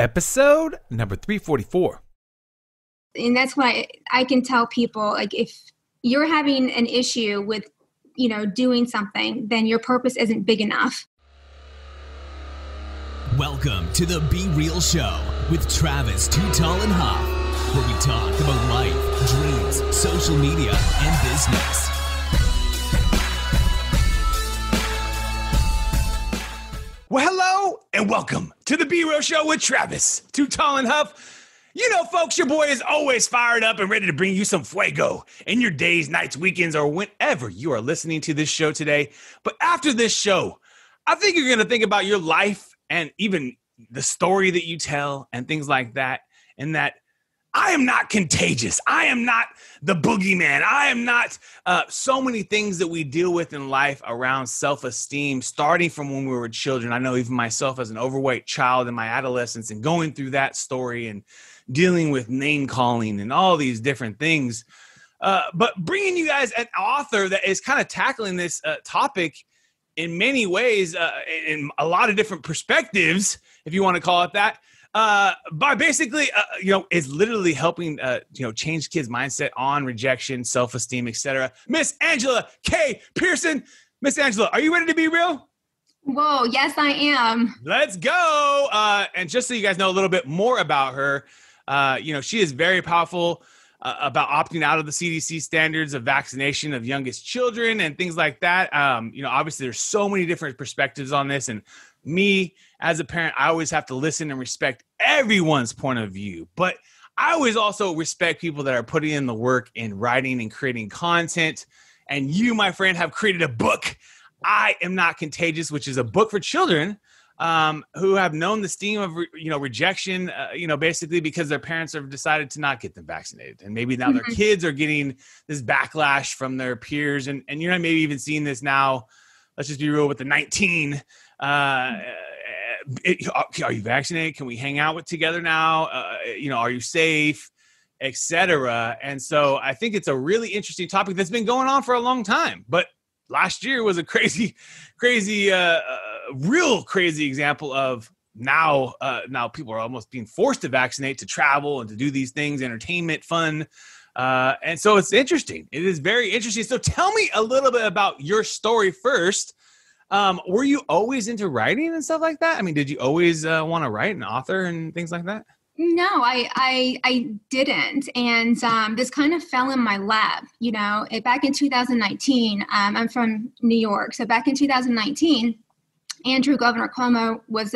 episode number 344. And that's why I can tell people, like, if you're having an issue with, doing something, then your purpose isn't big enough. Welcome to the Be Real Show with Travis Too Tall and Huff, where we talk about life, dreams, social media, and business. Well, hello and welcome to the Be Real Show with Travis Too Tall and Huff. You know, folks, your boy is always fired up and ready to bring you some fuego in your days, nights, weekends, or whenever you are listening to this show today. But after this show, I think you're going to think about your life and even the story that you tell and things like that, and that I am not contagious. I am not the boogeyman. I am not so many things that we deal with in life around self-esteem, starting from when we were children. I know even myself as an overweight child in my adolescence and going through that story and dealing with name calling and all these different things. But bringing you guys an author that is kind of tackling this topic in many ways, in a lot of different perspectives, if you want to call it that. By basically, is literally helping, change kids' mindset on rejection, self-esteem, etc. Miss Angela K Pearson. Miss Angela, are you ready to be real? Whoa, yes, I am. Let's go. And just so you guys know a little bit more about her, she is very powerful about opting out of the CDC standards of vaccination of youngest children and things like that. Obviously there's so many different perspectives on this, and me as a parent, I always have to listen and respect everyone's point of view. But I always also respect people that are putting in the work in writing and creating content. And you, my friend, have created a book, I Am Not Contagious, which is a book for children who have known the sting of rejection, basically because their parents have decided to not get them vaccinated. And maybe now their kids are getting this backlash from their peers. And you're not maybe even seeing this now. Let's just be real with the 19. Are you vaccinated? Can we hang out together now? Are you safe, etc. And so I think it's a really interesting topic that's been going on for a long time. But last year was a crazy, real crazy example of now people are almost being forced to vaccinate to travel and to do these things, entertainment, fun. And so it's interesting. It is very interesting. So tell me a little bit about your story first. Were you always into writing and stuff like that? I mean, did you always want to write and author and things like that? No, I didn't. And this kind of fell in my lap, back in 2019. I'm from New York. So back in 2019, Governor Cuomo was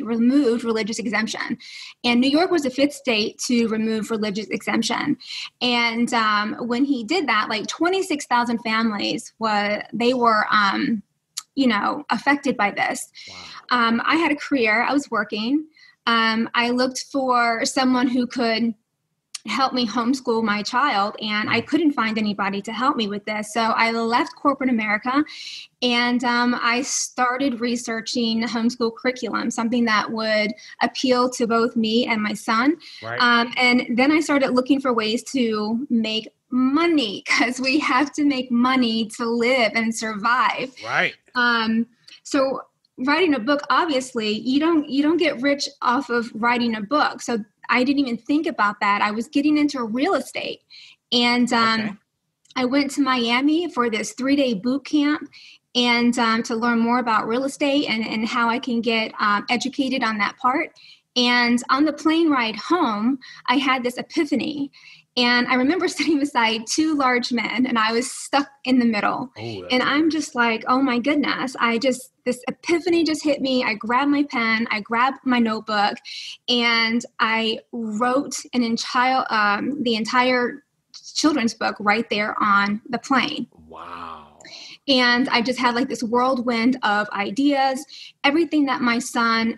removed religious exemption. And New York was the 5th state to remove religious exemption. And when he did that, like 26,000 families were affected by this. Wow. I had a career. I was working. I looked for someone who could help me homeschool my child, and I couldn't find anybody to help me with this. So I left corporate America, and I started researching homeschool curriculum, something that would appeal to both me and my son. Right. And then I started looking for ways to make money, because we have to make money to live and survive. Right. So writing a book, obviously, you don't get rich off of writing a book. So I didn't even think about that. I was getting into real estate, and I went to Miami for this 3-day boot camp, and to learn more about real estate and how I can get educated on that part. And on the plane ride home, I had this epiphany. And I remember sitting beside 2 large men, and I was stuck in the middle. And I'm just like, oh my goodness, this epiphany just hit me. I grabbed my pen, I grabbed my notebook, and I wrote the entire children's book right there on the plane. Wow. And I just had like this whirlwind of ideas, everything that my son,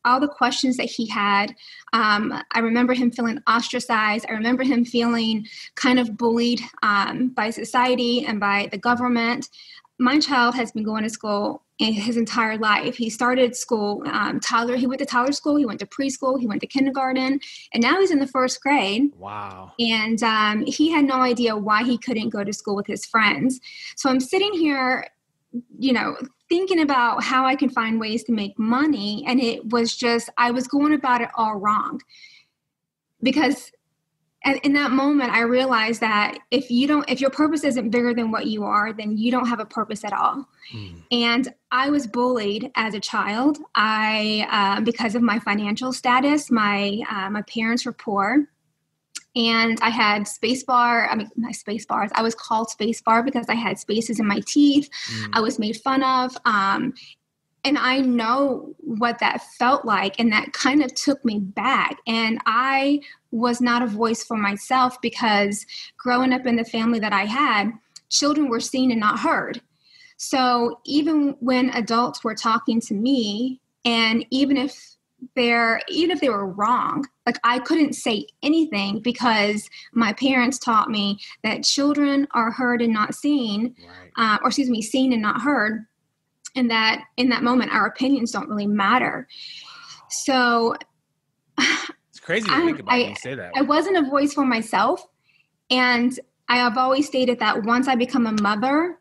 all the questions that he had. I remember him feeling ostracized. I remember him feeling kind of bullied by society and by the government. My child has been going to school in his entire life. He started school, he went to toddler school, he went to preschool, he went to kindergarten, and now he's in the 1st grade. Wow. And he had no idea why he couldn't go to school with his friends. So I'm sitting here, thinking about how I can find ways to make money. And it was just, I was going about it all wrong. Because in that moment, I realized that if your purpose isn't bigger than what you are, then you don't have a purpose at all. And I was bullied as a child. Because of my financial status, my parents were poor. And I had not space bars. I was called space bar because I had spaces in my teeth. I was made fun of. And I know what that felt like. And that kind of took me back. And I was not a voice for myself because growing up in the family that I had, children were seen and not heard. So even when adults were talking to me, and even if they were wrong, like I couldn't say anything because my parents taught me that children are heard and not seen, seen and not heard. And that in that moment, our opinions don't really matter. So it's crazy to think about when you say that. I wasn't a voice for myself. And I have always stated that once I become a mother,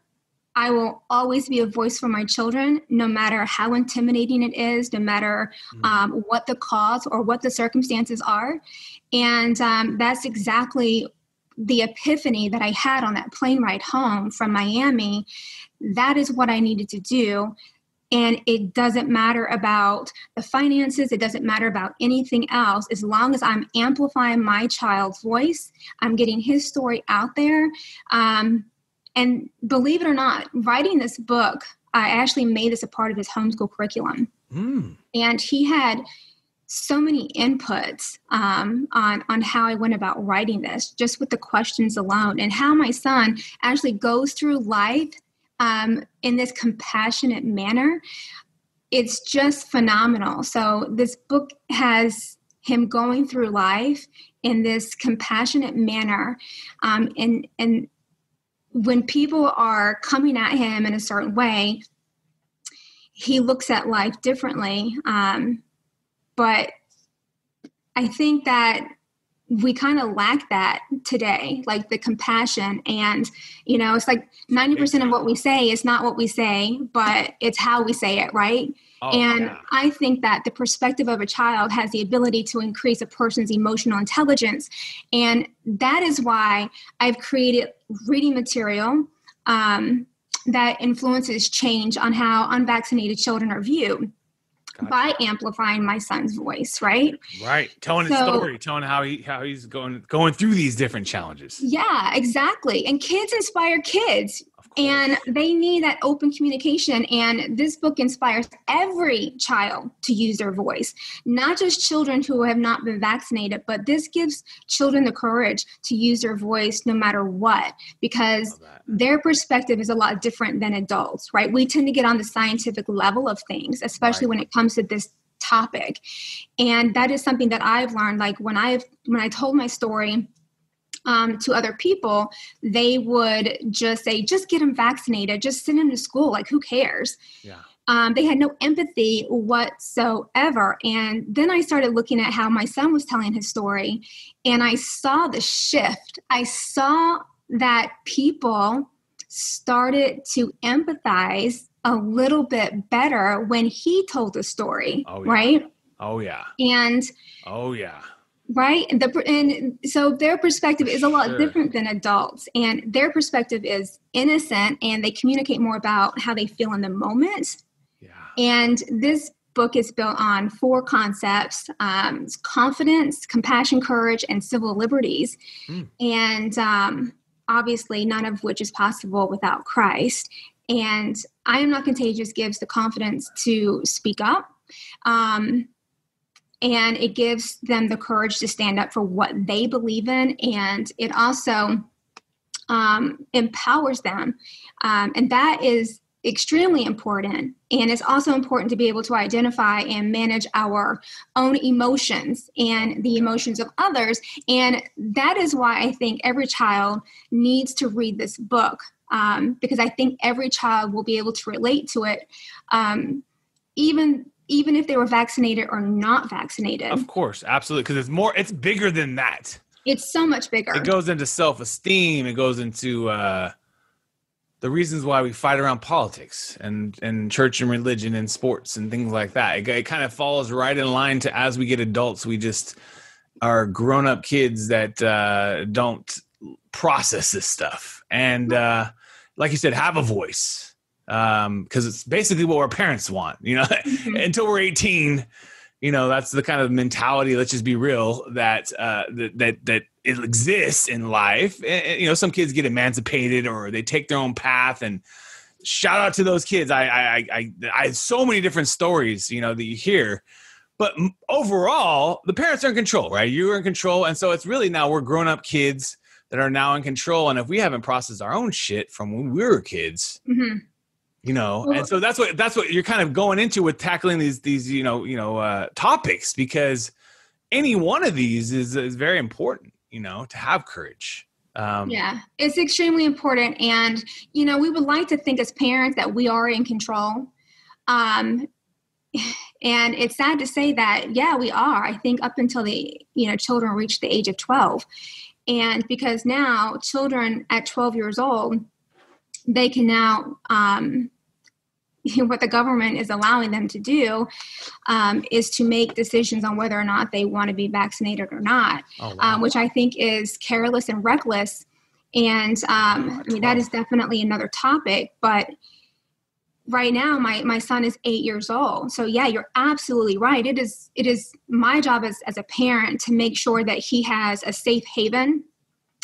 I will always be a voice for my children, no matter how intimidating it is, no matter what the cause or what the circumstances are. And that's exactly the epiphany that I had on that plane ride home from Miami. That is what I needed to do. And it doesn't matter about the finances. It doesn't matter about anything else. As long as I'm amplifying my child's voice, I'm getting his story out there. And believe it or not, writing this book, I actually made this a part of his homeschool curriculum. And he had so many inputs on how I went about writing this, just with the questions alone, and how my son actually goes through life in this compassionate manner. It's just phenomenal. So this book has him going through life in this compassionate manner. And when people are coming at him in a certain way, he looks at life differently. But I think that we kind of lack that today, like the compassion. And, it's like 90% of what we say is not what we say, but it's how we say it, right? I think that the perspective of a child has the ability to increase a person's emotional intelligence. And that is why I've created reading material that influences change on how unvaccinated children are viewed. Gotcha. By amplifying my son's voice, right? Right. Telling his story, telling how he's going through these different challenges. Yeah, exactly. And kids inspire kids. And they need that open communication. And this book inspires every child to use their voice, not just children who have not been vaccinated, but this gives children the courage to use their voice no matter what, because their perspective is a lot different than adults, right? We tend to get on the scientific level of things, especially when it comes to this topic. And that is something that I've learned. Like when I told my story to other people, they would just say, just get him vaccinated, just send him to school. Like, who cares? Yeah. They had no empathy whatsoever. And then I started looking at how my son was telling his story, and I saw the shift. I saw that people started to empathize a little bit better when he told the story, right? Oh, yeah. And right. And so their perspective is a lot different than adults, and their perspective is innocent, and they communicate more about how they feel in the moment. Yeah. And this book is built on 4 concepts: confidence, compassion, courage, and civil liberties. And obviously none of which is possible without Christ. And I Am Not Contagious gives the confidence to speak up. And it gives them the courage to stand up for what they believe in. And it also empowers them. And that is extremely important. And it's also important to be able to identify and manage our own emotions and the emotions of others. And that is why I think every child needs to read this book, because I think every child will be able to relate to it, even if they were vaccinated or not vaccinated. Of course, absolutely, because it's bigger than that. It's so much bigger. It goes into self-esteem. It goes into the reasons why we fight around politics and church and religion and sports and things like that. It kind of falls right in line to, as we get adults, we just are grown-up kids that don't process this stuff. And like you said, have a voice, because it's basically what our parents want, until we're 18. That's the kind of mentality, let's just be real, that it exists in life. And, some kids get emancipated or they take their own path, and shout out to those kids. I have so many different stories, that you hear, but overall the parents are in control, right? You're in control. And so it's really, now we're grown up kids that are now in control. And if we haven't processed our own shit from when we were kids, and so that's what you're kind of going into with tackling these topics, because any one of these is very important, to have courage. Yeah, it's extremely important. And, we would like to think as parents that we are in control. And it's sad to say that, yeah, we are. I think up until children reach the age of 12. And because now children at 12 years old, they can now, what the government is allowing them to do is to make decisions on whether or not they want to be vaccinated or not, which I think is careless and reckless. And that is definitely another topic. But right now, my son is 8 years old. So yeah, you're absolutely right. It is my job as a parent to make sure that he has a safe haven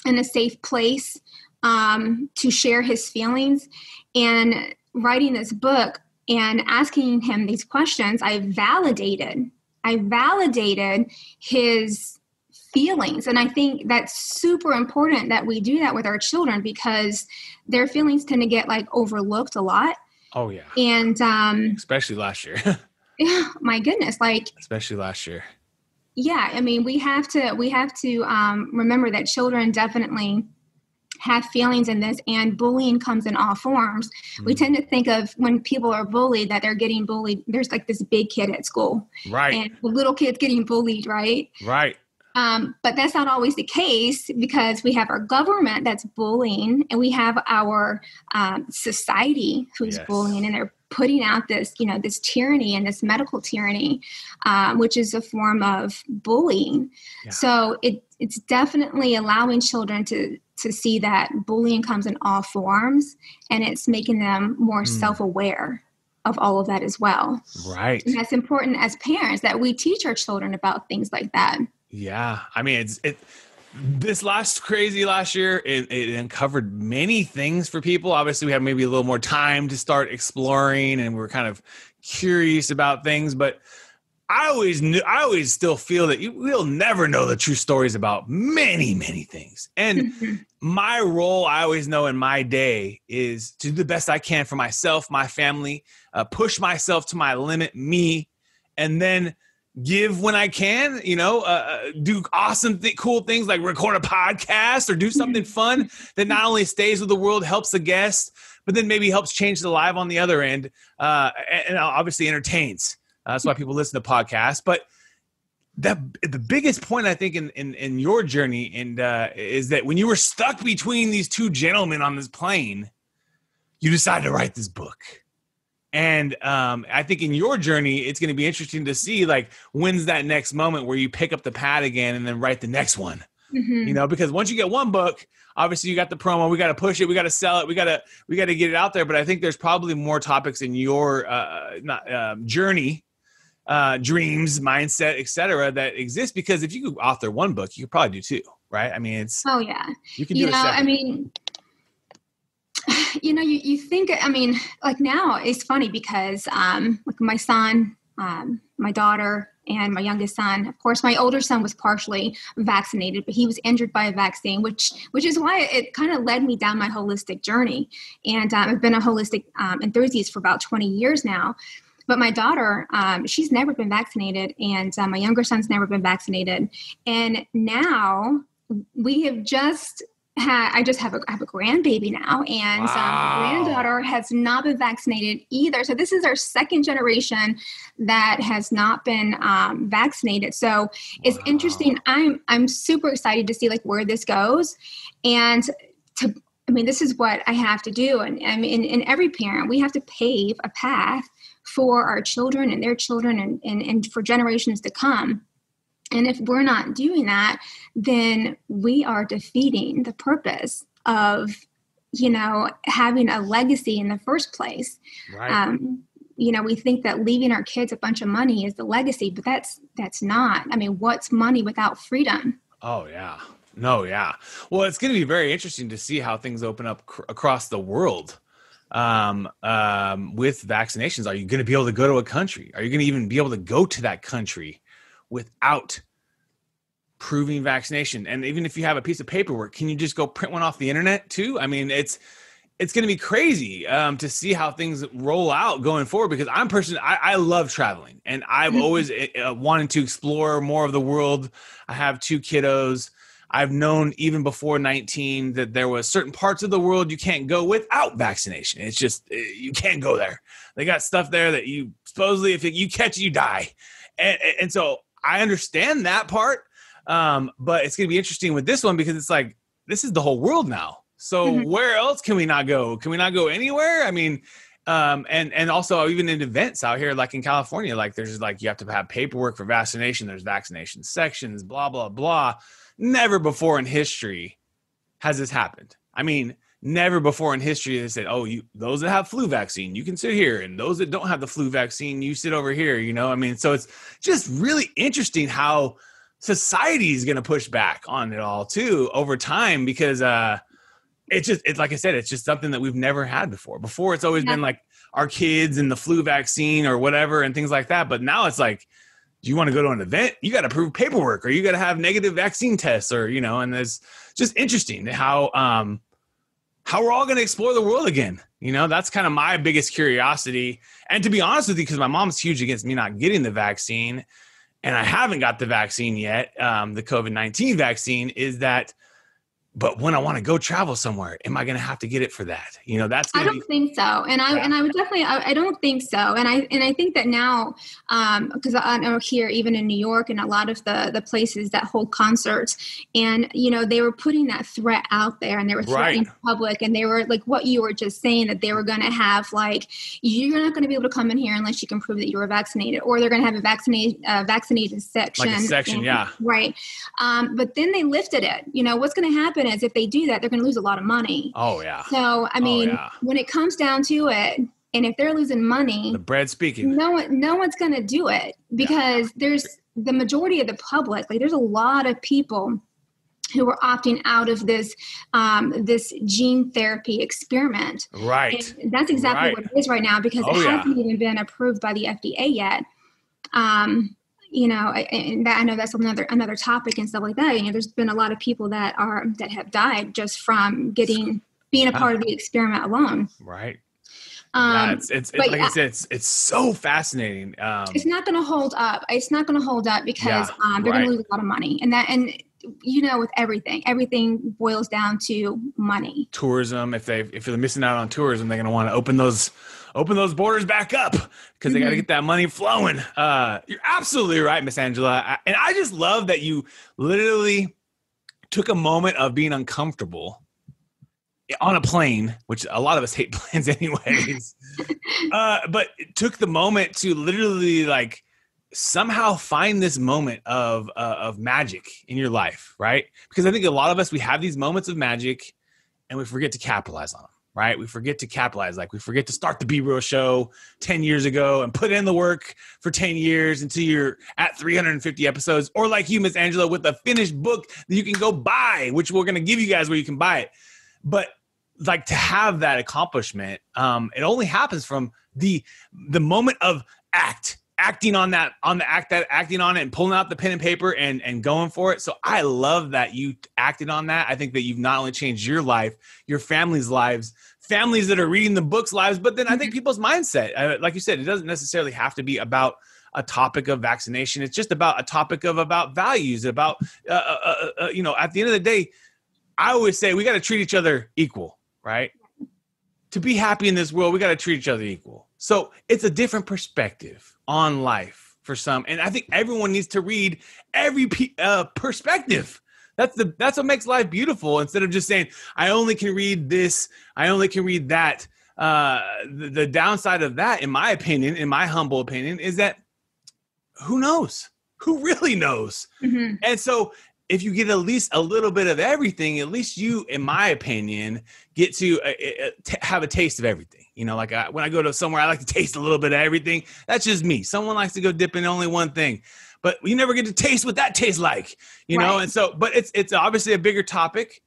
and a safe place to share his feelings. And writing this book and asking him these questions, I validated his feelings. And I think that's super important that we do that with our children, because their feelings tend to get overlooked a lot. Oh yeah. And especially last year. Yeah, my goodness, especially last year. Yeah, I mean, we have to remember that children definitely have feelings in this, and bullying comes in all forms. We tend to think of when people are bullied that they're getting bullied. There's this big kid at school, right? And the little kid's getting bullied, right? Right. But that's not always the case, because we have our government that's bullying, and we have our society who's bullying, and they're putting out this, this tyranny and this medical tyranny, which is a form of bullying. Yeah. So it's definitely allowing children to see that bullying comes in all forms, and it's making them more self-aware of all of that as well. Right. And that's important as parents, that we teach our children about things like that. Yeah. I mean, this last year, it uncovered many things for people. Obviously, we have maybe a little more time to start exploring, and we're kind of curious about things, but I always still feel that we'll never know the true stories about many, many things. And my role, I always know in my day, is to do the best I can for myself, my family, push myself to my limit, and then give when I can, do awesome, cool things like record a podcast or do something fun that not only stays with the world, helps the guest, but then maybe helps change the life on the other end, and obviously entertains. That's why people listen to podcasts. But the biggest point, I think, in your journey is that when you were stuck between these two gentlemen on this plane, you decided to write this book. And I think in your journey, it's going to be interesting to see, when's that next moment where you pick up the pad again and then write the next one. Because once you get one book, obviously you got the promo, we got to push it, we got to sell it, we got to get it out there. But I think there's probably more topics in your journey, dreams, mindset, etc., that exist, because if you could author one book, you could probably do two, right? I mean, you can do it. I mean, you think, now it's funny because, my son, my daughter, and my youngest son, of course, my older son was partially vaccinated, but he was injured by a vaccine, which is why it kind of led me down my holistic journey. And I've been a holistic enthusiast for about 20 years now. But my daughter, she's never been vaccinated, and my younger son's never been vaccinated. And now we have I just have a grandbaby now, and my granddaughter has not been vaccinated either. So this is our second generation that has not been vaccinated. So it's interesting. I'm super excited to see where this goes, and to I mean, this is what I have to do. And I mean, and every parent, we have to pave a path for our children and their children and for generations to come. And if we're not doing that, then we are defeating the purpose of, having a legacy in the first place. Right. We think that leaving our kids a bunch of money is the legacy, but that's not. I mean, what's money without freedom? Oh, yeah. No, yeah. Well, it's going to be very interesting to see how things open up across the world with vaccinations. Are you going to be able to go to a country? Are you going to even be able to go to that country without proving vaccination? And even if you have a piece of paperwork, can you just go print one off the internet too? I mean, it's going to be crazy to see how things roll out going forward, because I love traveling, and I've always wanted to explore more of the world. I have 2 kiddos. I've known even before 19 that there was certain parts of the world you can't go without vaccination. It's just, you can't go there. They got stuff there that you supposedly, if you catch it, you die. And so I understand that part. But it's going to be interesting with this one, because it's like, this is the whole world now. So where else can we not go? Can we not go anywhere? I mean, and also even in events out here, like in California, like there's like, you have to have paperwork for vaccination. There's vaccination sections, blah, blah, blah. Never before in history has this happened. I mean, never before in history they said, oh, those that have flu vaccine, you can sit here, and those that don't have the flu vaccine, you sit over here, I mean, so it's just really interesting how society is going to push back on it all too over time, because it's like I said, it's just something that we've never had before. Before, it's always been like our kids and the flu vaccine or whatever and things like that. But now it's like, do you want to go to an event? You got to prove paperwork, or you got to have negative vaccine tests, or, and it's just interesting how we're all going to explore the world again. That's kind of my biggest curiosity. And to be honest with you, because my mom's huge against me not getting the vaccine, and I haven't got the vaccine yet, the COVID-19 vaccine, is that, but when I want to go travel somewhere, am I going to have to get it for that? That's I don't think so. And I would definitely, I don't think so. And I think that now, because I know here, even in New York and a lot of the places that hold concerts, and, they were putting that threat out there, and they were threatening the public, and they were like what you were just saying, that they were going to have, like, you're not going to be able to come in here unless you can prove that you were vaccinated, or they're going to have a vaccinated section. Like a section, yeah. Right. But then they lifted it. What's going to happen is, if they do that, they're going to lose a lot of money. Oh, yeah. So, I mean, when it comes down to it, and if they're losing money, the bread speaking, no one's going to do it, because there's the majority of the public. Like, there's a lot of people who are opting out of this gene therapy experiment. Right. And that's exactly what it is right now, because it hasn't even been approved by the FDA yet. And I know that's another topic and stuff like that. There's been a lot of people that have died just from being a part of the experiment alone. Right. It's like I said, it's so fascinating. It's not going to hold up. It's not going to hold up because they're going to lose a lot of money, with everything boils down to money. Tourism. If they're missing out on tourism, they're going to want to open those borders back up, because they got to get that money flowing. You're absolutely right, Miss Angela. And I just love that you literally took a moment of being uncomfortable on a plane, which a lot of us hate planes anyways. But it took the moment to literally, like, somehow find this moment of magic in your life, right? Because I think a lot of us, we have these moments of magic and we forget to capitalize on them. Right? We forget to capitalize. Like, we forget to start the Be Real Show 10 years ago and put in the work for 10 years until you're at 350 episodes, or like you, Miss Angela, with a finished book that you can go buy, which we're going to give you guys where you can buy it. But like, to have that accomplishment, it only happens from the moment of acting on it and pulling out the pen and paper and going for it. So I love that you acted on that. I think that you've not only changed your life, your family's lives, families that are reading the book's lives, but then I think people's mindset. Like you said, it doesn't necessarily have to be about a topic of vaccination. It's just about a topic about values, about, at the end of the day, I always say we got to treat each other equal, right? To be happy in this world, we got to treat each other equal. So it's a different perspective on life for some. And I think everyone needs to read every perspective, That's what makes life beautiful. Instead of just saying, I only can read this, I only can read that. The downside of that, in my opinion, in my humble opinion, is that who knows? Who really knows? Mm-hmm. And so if you get at least a little bit of everything, at least you, in my opinion, get to have a taste of everything. You know, like when I go to somewhere, I like to taste a little bit of everything. That's just me. Someone likes to go dip in only one thing. But you never get to taste what that tastes like, you know? And so, but it's obviously a bigger topic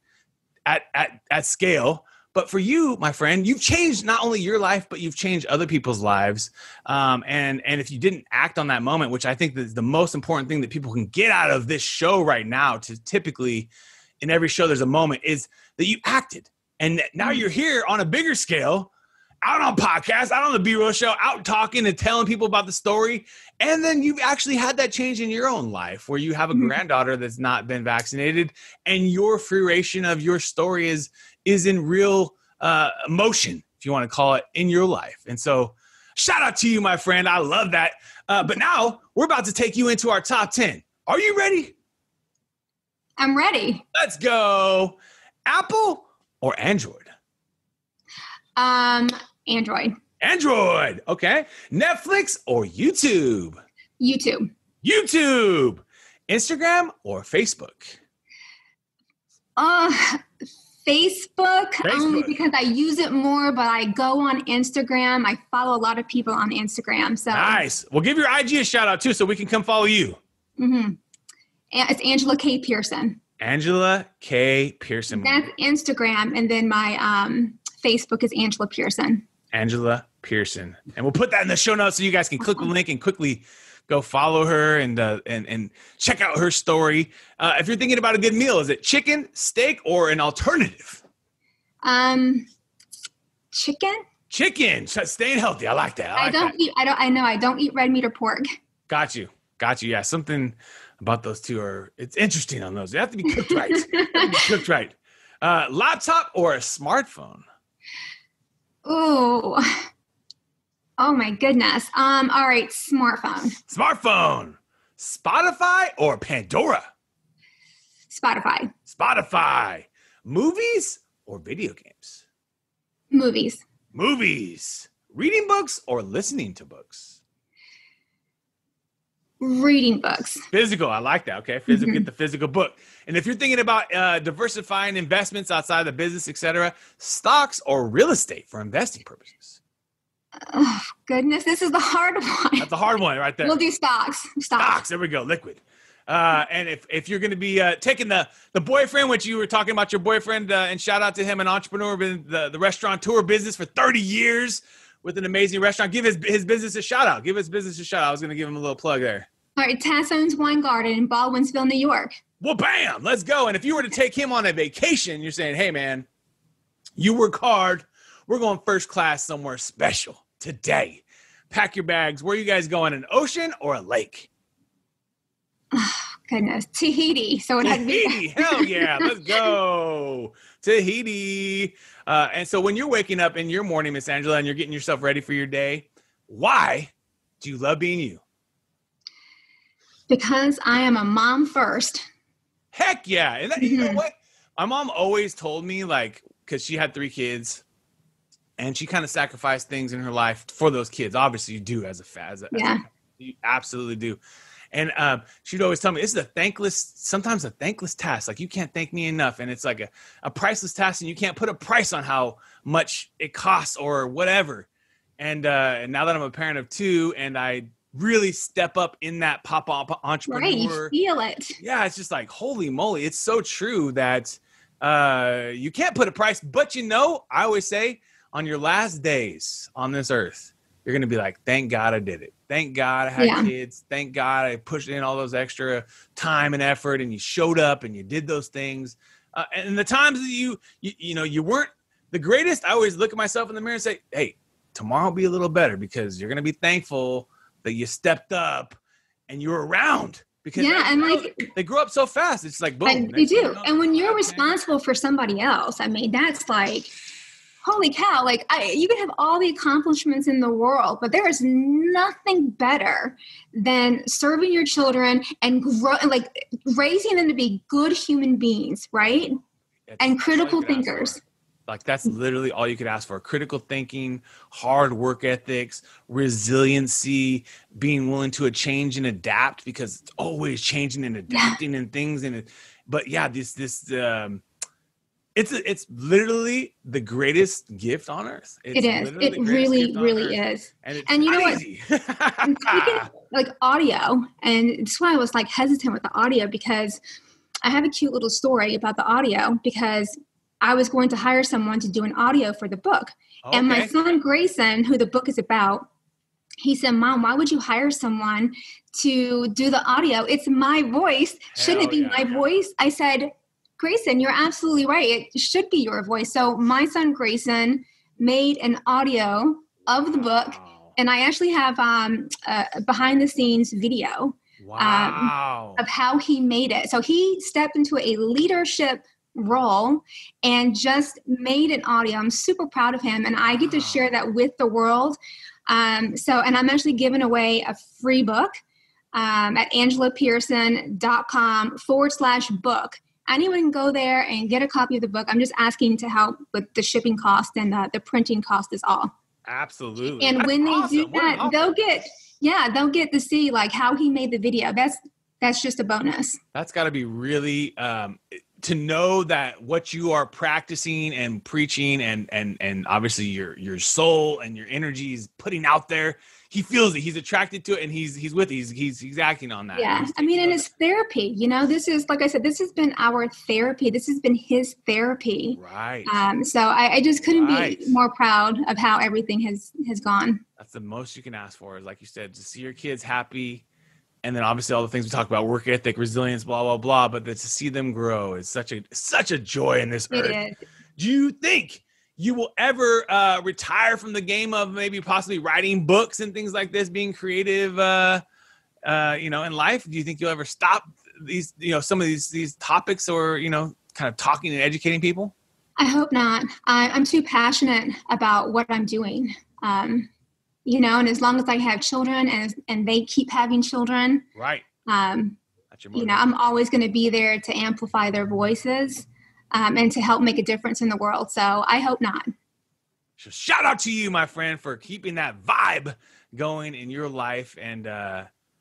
at scale. But for you, my friend, you've changed not only your life, but you've changed other people's lives. And if you didn't act on that moment, which I think is the most important thing that people can get out of this show right now, to typically in every show, there's a moment, is that you acted. And now you're here on a bigger scale, out on podcasts, out on the B-Roll Show, out talking and telling people about the story. And then you've actually had that change in your own life where you have a granddaughter that's not been vaccinated, and your fruition of your story is in real motion, if you want to call it, in your life. And so shout out to you, my friend. I love that. But now we're about to take you into our top 10. Are you ready? I'm ready. Let's go. Apple or Android? Android. Android. Okay. Netflix or YouTube? YouTube. YouTube. Instagram or Facebook? Facebook, only because I use it more, but I go on Instagram. I follow a lot of people on Instagram. So nice. Well, give your IG a shout out too, so we can come follow you. Mm-hmm. It's Angela K Pearson. Angela K Pearson. That's Instagram, and then my Facebook is Angela Pearson. Angela Pearson, and we'll put that in the show notes so you guys can click the link and quickly go follow her and check out her story. If you're thinking about a good meal, is it chicken, steak, or an alternative? Chicken. Chicken. Staying healthy. I like that. I don't eat red meat or pork. Got you. Yeah, something about those two it's interesting on those. They have to be cooked right. Laptop or a smartphone? Oh my goodness. All right, smartphone. Spotify or Pandora? Spotify. Movies or video games? Movies. Reading books or listening to books? Reading books. Physical. I like that. Okay. Physical. Get the physical book. And if you're thinking about diversifying investments outside of the business, etc., stocks or real estate for investing purposes? Oh, goodness. This is the hard one. That's a hard one right there. We'll do stocks. There we go. Liquid. And if you're going to be taking the boyfriend, which you were talking about your boyfriend, and shout out to him, an entrepreneur, been the restaurateur business for 30 years with an amazing restaurant. Give his business a shout out. I was going to give him a little plug there. All right. Tassone's Wine Garden in Baldwinsville, New York. Well, bam, let's go. And if you were to take him on a vacation, you're saying, hey, man, you work hard. We're going first class somewhere special today. Pack your bags. Where are you guys going, an ocean or a lake? Oh, goodness. Tahiti. So it had to be Tahiti. Hell yeah. Let's go. Tahiti. And so when you're waking up in your morning, Miss Angela, and you're getting yourself ready for your day, why do you love being you? Because I am a mom first. Heck yeah. And you know what? My mom always told me, like, because she had 3 kids, and she kind of sacrificed things in her life for those kids. Obviously, you do as a you absolutely do. And she'd always tell me, this is sometimes a thankless task. Like, you can't thank me enough. And it's like a priceless task, and you can't put a price on how much it costs or whatever. And now that I'm a parent of 2, and I really step up in that pop-up entrepreneur. Right, you feel it. Yeah, it's just like, holy moly. It's so true that you can't put a price. But I always say, on your last days on this earth, you're going to be like, thank God I did it. Thank God I had kids. Thank God I pushed in all those extra time and effort, and you showed up and you did those things. And the times that you weren't the greatest, I always look at myself in the mirror and say, hey, tomorrow will be a little better, because you're going to be thankful that you stepped up and you were around. Because they grow up so fast. It's like, boom. They do. And when you're responsible for somebody else, I mean, that's like, holy cow, like you can have all the accomplishments in the world, but there is nothing better than serving your children and raising them to be good human beings, right? And critical thinkers. Like that's literally all you could ask for. Critical thinking, hard work ethics, resiliency, being willing to change and adapt, because it's always changing and adapting and things. But yeah, it's literally the greatest gift on earth. It is. It really is. And you know what? Speaking of, like audio, and that's why I was like hesitant with the audio, because I have a cute little story about the audio, because I was going to hire someone to do an audio for the book. Okay. And my son, Grayson, who the book is about, he said, Mom, why would you hire someone to do the audio? It's my voice. Shouldn't it be my voice? I said, Grayson, you're absolutely right. It should be your voice. So my son, Grayson, made an audio of the book. And I actually have a behind the scenes video of how he made it. So he stepped into a leadership role and just made an audio. I'm super proud of him, and I get to share that with the world. And I'm actually giving away a free book at angelapearson.com/book. Anyone can go there and get a copy of the book. I'm just asking to help with the shipping cost, and the printing cost is all. Absolutely. And That's when they awesome. do that, they'll get to see like how he made the video. That's just a bonus. That's got to be really to know that what you are practicing and preaching and obviously your soul and your energy is putting out there. He feels it. He's attracted to it, and he's with it. He's acting on that. Yeah. I mean, and it's therapy. You know, this is, like I said, this has been our therapy. This has been his therapy. Right. So I just couldn't be more proud of how everything has gone. That's the most you can ask for, is, like you said, to see your kids happy. And then obviously all the things we talk about, work ethic, resilience, blah, blah, blah. But to see them grow is such a joy in this earth. It is. Do you think you will ever retire from the game of maybe possibly writing books and things like this, being creative, in life? Do you think you'll ever stop these, some of these topics, or, kind of talking and educating people? I hope not. I'm too passionate about what I'm doing. And as long as I have children and they keep having children, right. I'm always going to be there to amplify their voices and to help make a difference in the world. So I hope not. So shout out to you, my friend, for keeping that vibe going in your life. And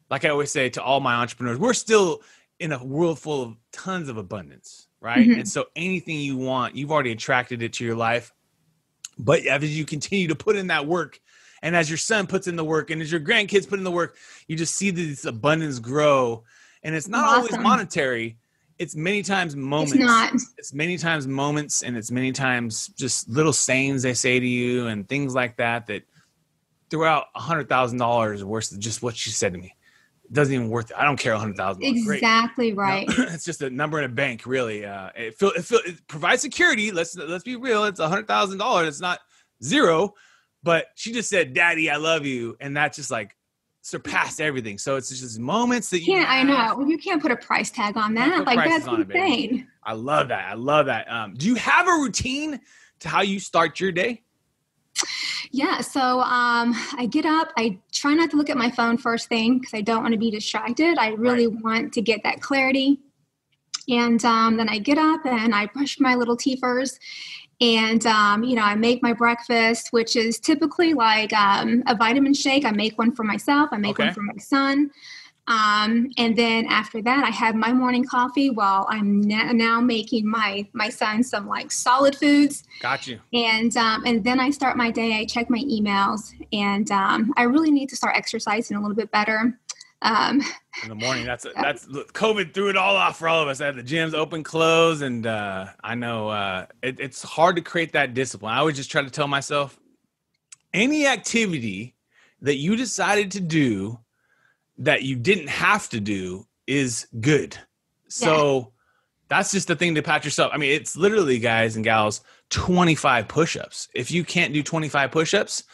like I always say to all my entrepreneurs, we're still in a world full of tons of abundance, right? Mm-hmm. And so anything you want, you've already attracted it to your life. But as you continue to put in that work, and as your son puts in the work, and as your grandkids put in the work, you just see this abundance grow. And it's not always monetary. It's many times moments. It's not. It's many times moments, and it's many times just little sayings they say to you and things like that throughout $100,000 worth of just what she said to me. It doesn't even worth it. I don't care $100,000. Exactly right. No, it's just a number in a bank, really. It provides security. Let's be real. It's $100,000. It's not zero. But she just said, Daddy, I love you. And that just like surpassed everything. So it's just moments that you I know. You can't put a price tag on that. Like, that's insane. I love that. Do you have a routine to how you start your day? Yeah. So I get up. I try not to look at my phone first thing because I don't want to be distracted. I really want to get that clarity. And then I get up and I brush my little teethers. And, I make my breakfast, which is typically like a vitamin shake. I make one for myself. I make one for my son. And then after that, I have my morning coffee while I'm now making my son some like solid foods. Got you. And then I start my day. I check my emails, and I really need to start exercising a little bit better. In the morning, that's COVID threw it all off for all of us. I had the gyms open, close, and I know it's hard to create that discipline. I would just try to tell myself, any activity that you decided to do that you didn't have to do is good. So that's just the thing to pat yourself. I mean, it's literally, guys and gals, 25 push-ups. If you can't do 25 push-ups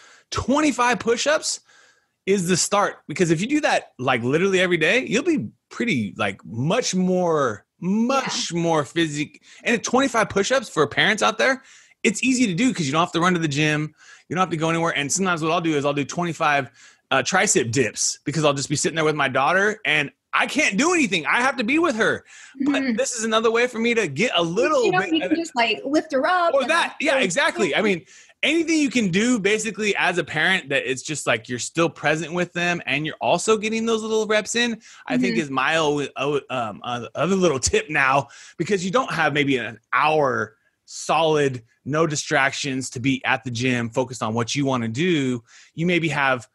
is the start, because if you do that like literally every day, you'll be pretty like much more physical. And 25 push-ups for parents out there it's easy to do because you don't have to run to the gym. You don't have to go anywhere. And sometimes what I'll do is I'll do 25 tricep dips because I'll just be sitting there with my daughter and I can't do anything. I have to be with her. But this is another way for me to get a little bit. You can just like lift her up. Or that. Yeah, exactly. I mean, anything you can do basically as a parent that it's just like you're still present with them and you're also getting those little reps in, I think is my other little tip now, because you don't have maybe an hour solid, no distractions to be at the gym, focused on what you want to do. You maybe have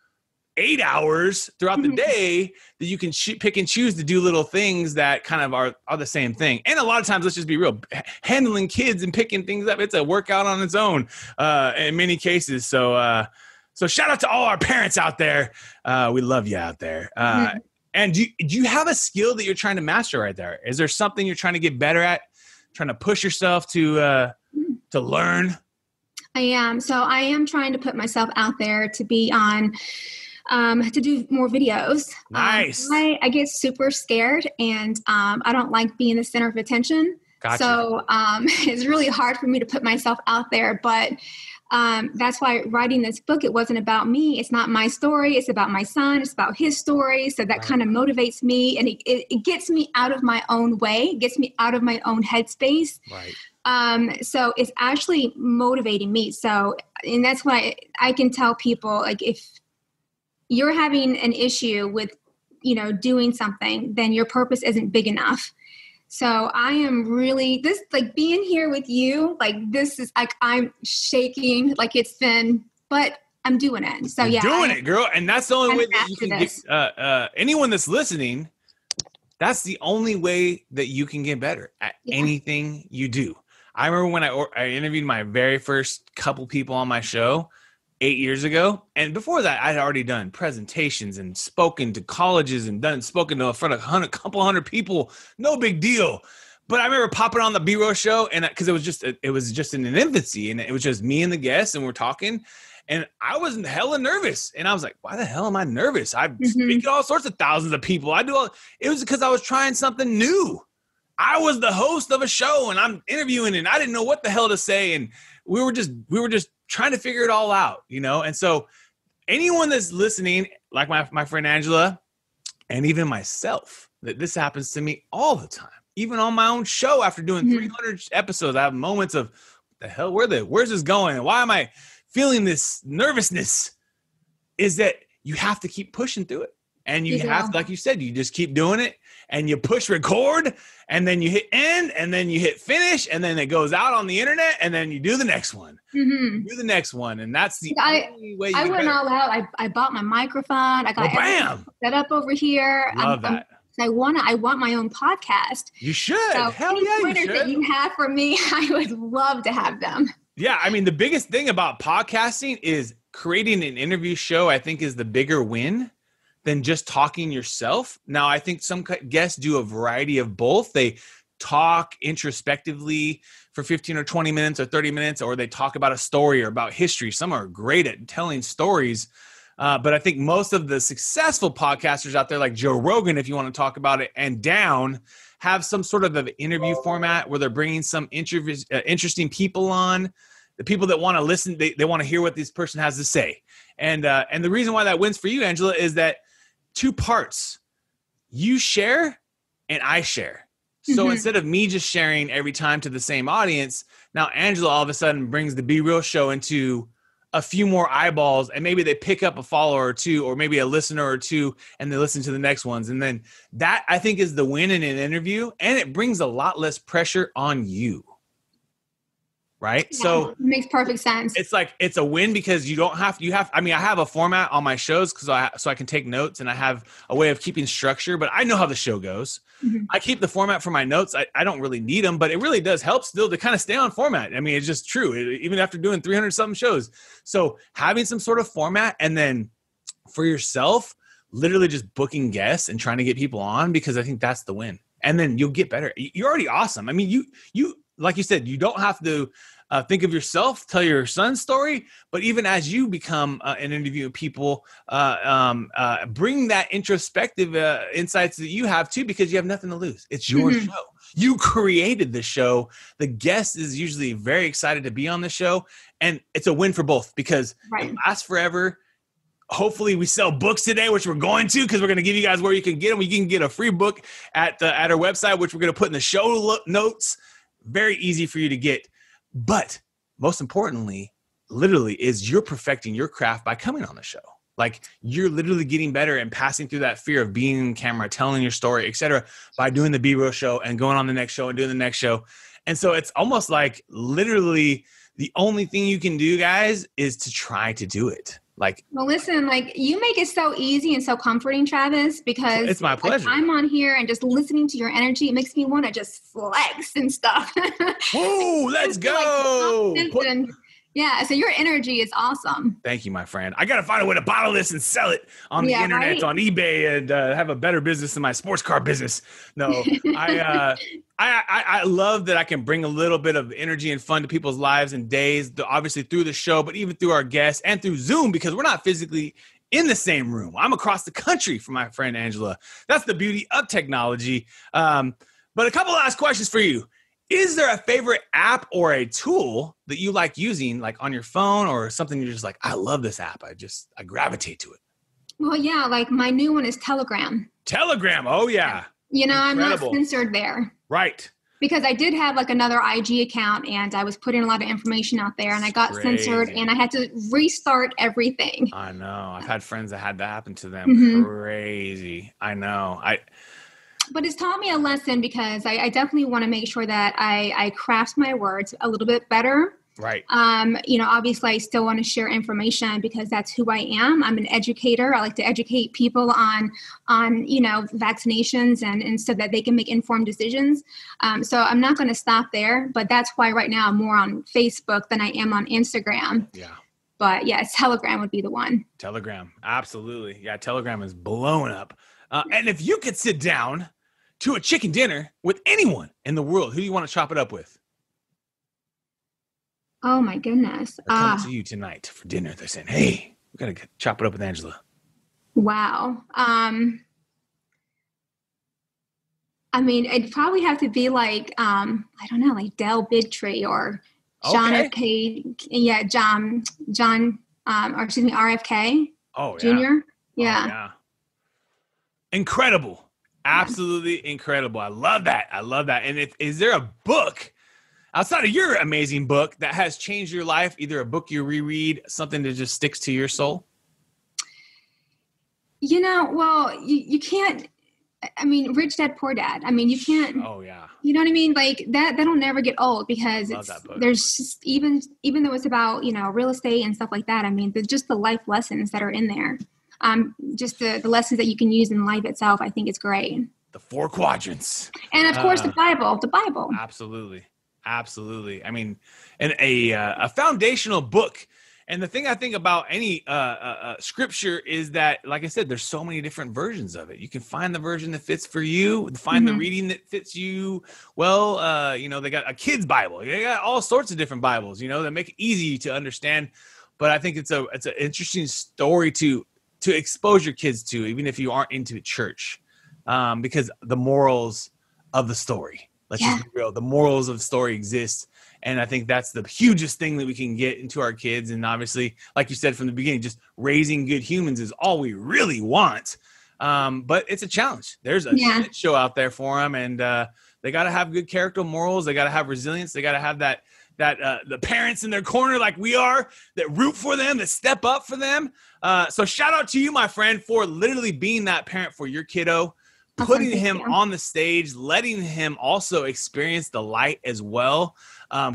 8 hours throughout the day that you can pick and choose to do little things that kind of are the same thing. And a lot of times, let's just be real, handling kids and picking things up, it's a workout on its own in many cases. So shout out to all our parents out there. We love you out there. And do you have a skill that you're trying to master right there? Is there something you're trying to get better at, trying to push yourself to learn? I am. So I am trying to put myself out there to be on to do more videos. Nice. I get super scared and I don't like being the center of attention. Gotcha. So it's really hard for me to put myself out there. But that's why writing this book, it wasn't about me. It's not my story. It's about my son. It's about his story. So that kind of motivates me and it gets me out of my own way. It gets me out of my own headspace. Right. So it's actually motivating me. So, and that's why I can tell people, like, if you're having an issue with, doing something, then your purpose isn't big enough. So I am really, being here with you, like, this is like, I'm shaking, like it's been, but I'm doing it. So You're doing it, girl. And that's the only way that you can get, anyone that's listening, that's the only way that you can get better at anything you do. I remember when I interviewed my very first couple people on my show 8 years ago. And before that, I'd already done presentations and spoken to colleges and spoken to in front of a couple hundred people. No big deal. But I remember popping on the B-Roll show, and because it was just in an infancy, and it was just me and the guests, and we're talking. And I was hella nervous. And I was like, why the hell am I nervous? I speak to all sorts of thousands of people. It was because I was trying something new. I was the host of a show and I'm interviewing and I didn't know what the hell to say. And we were just trying to figure it all out, And so anyone that's listening, like my friend Angela, and even myself, that this happens to me all the time, even on my own show after doing 300 episodes, I have moments of the hell, where's this going? Why am I feeling this nervousness? Is that you have to keep pushing through it. And you have, like you said, you just keep doing it and you push record and then you hit end and then you hit finish and then it goes out on the internet and then you do the next one. Do the next one. And that's the only way you I went all out. I bought my microphone. I got everything set up over here. Love that. I want my own podcast. You should. So hell yeah, you should. That you have for me, I would love to have them. Yeah. I mean, the biggest thing about podcasting is creating an interview show, I think, is the bigger win than just talking yourself. Now, I think some guests do a variety of both. They talk introspectively for 15 or 20 minutes or 30 minutes, or they talk about a story or about history. Some are great at telling stories. But I think most of the successful podcasters out there, like Joe Rogan, if you want to talk about it, and down, have some sort of an interview format where they're bringing some interesting people on. The people that want to listen, they want to hear what this person has to say. And the reason why that wins for you, Angela, is that 2 parts. You share and I share. So instead of me just sharing every time to the same audience, now Angela all of a sudden brings the Be Real show into a few more eyeballs, and maybe they pick up a follower or 2, or maybe a listener or 2, and they listen to the next ones. And then that, I think, is the win in an interview, and it brings a lot less pressure on you. Right. Yeah, so it makes perfect sense. It's like, it's a win because I have a format on my shows so I can take notes and I have a way of keeping structure, but I know how the show goes. I keep the format for my notes. I don't really need them, but it really does help still to kind of stay on format. I mean, it's just true. Even after doing 300 something shows. So having some sort of format, and then for yourself, literally just booking guests and trying to get people on, because I think that's the win. And then you'll get better. You're already awesome. I mean, you like you said, you don't have to think of yourself, tell your son's story, but even as you become an interview people, bring that introspective insights that you have too, because you have nothing to lose. It's your show. You created the show. The guest is usually very excited to be on the show, and it's a win for both because it lasts forever. Hopefully we sell books today, which we're going to, because we're going to give you guys where you can get them. You can get a free book at our website, which we're going to put in the show notes. Very easy for you to get. But most importantly, literally, is you're perfecting your craft by coming on the show. Like, you're literally getting better and passing through that fear of being in camera, telling your story, etc., by doing the Be Real show and going on the next show and doing the next show. And so it's almost like literally the only thing you can do, guys, is to try to do it. Like, well, listen, like, you make it so easy and so comforting, Travis, because it's my pleasure. I'm on here and just listening to your energy. It makes me want to just flex and stuff. Oh, let's go. Yeah, so your energy is awesome. Thank you, my friend. I got to find a way to bottle this and sell it on the internet, on eBay, and have a better business than my sports car business. No, I love that I can bring a little bit of energy and fun to people's lives and days, obviously through the show, but even through our guests and through Zoom, because we're not physically in the same room. I'm across the country from my friend Angela. That's the beauty of technology. But a couple last questions for you. Is there a favorite app or a tool that you like using, like on your phone, or something you're just like, I love this app. I gravitate to it. Well, yeah, like my new one is Telegram. Telegram. Oh, yeah. You know, incredible. I'm not censored there. Right. Because I did have like another IG account and I was putting a lot of information out there and I got censored and I had to restart everything. I know. I've had friends that had that happen to them. Crazy. I know. But it's taught me a lesson because I definitely want to make sure that I craft my words a little bit better. Right. You know, obviously I still want to share information because that's who I am. I'm an educator. I like to educate people on, you know, vaccinations and so that they can make informed decisions. So I'm not going to stop there, but that's why right now I'm more on Facebook than I am on Instagram. Yeah. But yeah, Telegram would be the one. Telegram. Absolutely. Yeah. Telegram is blowing up. And if you could sit down to a chicken dinner with anyone in the world, who do you want to chop it up with? Oh my goodness. They're coming to you tonight for dinner. They're saying, hey, we got to chop it up with Angela. Wow. I mean, it'd probably have to be like, I don't know, like Del Bigtree or John F. K. Yeah, John, or excuse me, RFK Jr. Yeah. Oh, yeah. Incredible. Absolutely incredible. I love that. And is there a book outside of your amazing book that has changed your life, either a book you reread, something that just sticks to your soul? You know, well, you can't, I mean, Rich Dad, Poor Dad. I mean, you can't. Oh, yeah. You know what I mean? Like that'll never get old because there's just, even though it's about, you know, real estate and stuff like that, I mean, there's just the life lessons that are in there. Just the lessons that you can use in life itself, I think it's great. The 4 quadrants. And of course, the Bible. Absolutely. I mean, and a foundational book. And the thing I think about any scripture is that, like I said, there's so many different versions of it. You can find the version that fits for you, find the reading that fits you. Well, you know, they got a kid's Bible. They got all sorts of different Bibles, you know, that make it easy to understand. But I think it's an interesting story to expose your kids to, even if you aren't into church, because the morals of the story, let's just be real, the morals of the story exist. And I think that's the hugest thing that we can get into our kids. And obviously, like you said from the beginning, just raising good humans is all we really want. But it's a challenge. There's a shit show out there for them. And they got to have good character morals. They got to have resilience. They got to have that the parents in their corner like we are, that root for them, that step up for them. So shout out to you, my friend, for literally being that parent for your kiddo, putting him on the stage, letting him also experience the light as well,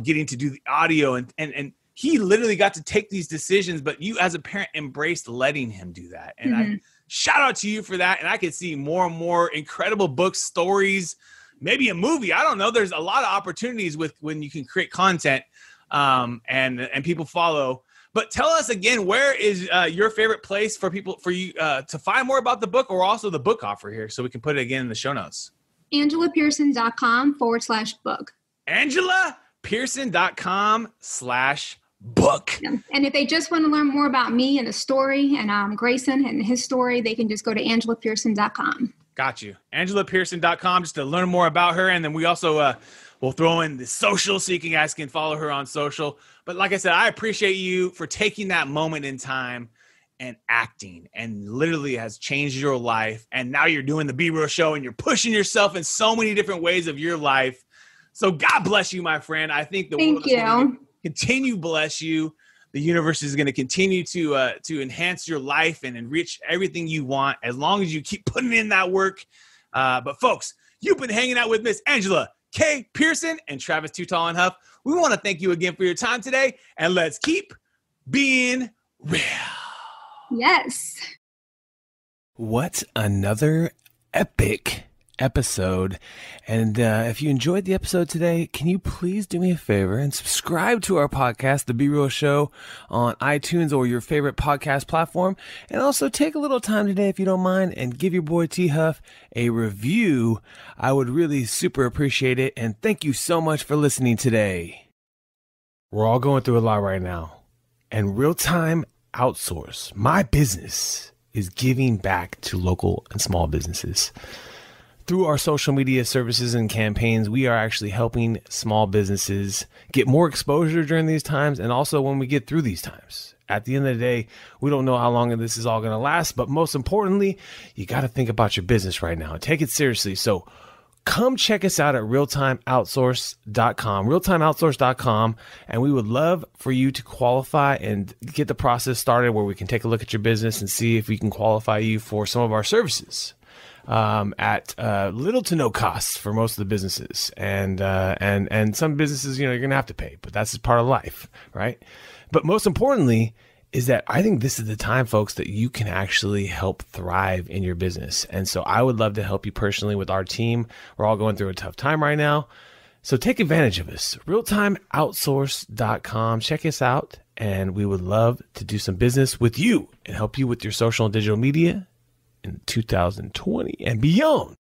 getting to do the audio. And he literally got to take these decisions, but you as a parent embraced letting him do that. And I shout out to you for that. And I can see more and more incredible books, stories, maybe a movie. I don't know. There's a lot of opportunities with when you can create content and people follow. But tell us again, where is your favorite place for you to find more about the book, or also the book offer here, so we can put it again in the show notes? AngelaPearson.com/book. Angela Pearson.com/book. Yeah. And if they just want to learn more about me and the story and Grayson and his story, they can just go to angelapearson.com. Got you. angelapearson.com just to learn more about her. And then we also we'll throw in the social so you guys can follow her on social. But like I said, I appreciate you for taking that moment in time and acting, and literally has changed your life. And now you're doing the Be Real Show and you're pushing yourself in so many different ways of your life. So God bless you, my friend. I think the world is going to continue bless you. The universe is going to continue to enhance your life and enrich everything you want as long as you keep putting in that work. But folks, you've been hanging out with Miss Angela K Pearson and Travis Too Tall and Huff. We want to thank you again for your time today, and let's keep being real. Yes. What another epic episode. And if you enjoyed the episode today, can you please do me a favor and subscribe to our podcast, The Be Real Show, on iTunes or your favorite podcast platform. And also take a little time today, if you don't mind, and give your boy T Huff a review. I would really super appreciate it. And thank you so much for listening today. We're all going through a lot right now. And real-time outsource, my business, is giving back to local and small businesses. Through our social media services and campaigns, we are actually helping small businesses get more exposure during these times, and also when we get through these times. At the end of the day, we don't know how long this is all going to last, but most importantly, you got to think about your business right now and take it seriously. So come check us out at realtimeoutsource.com, and we would love for you to qualify and get the process started where we can take a look at your business and see if we can qualify you for some of our services at little to no cost for most of the businesses. And some businesses, you're going to have to pay, but that's just part of life, right? But most importantly is that I think this is the time, folks, that you can actually help thrive in your business. And so I would love to help you personally with our team. We're all going through a tough time right now. So take advantage of us. realtimeoutsource.com. Check us out. And we would love to do some business with you and help you with your social and digital media in 2020 and beyond.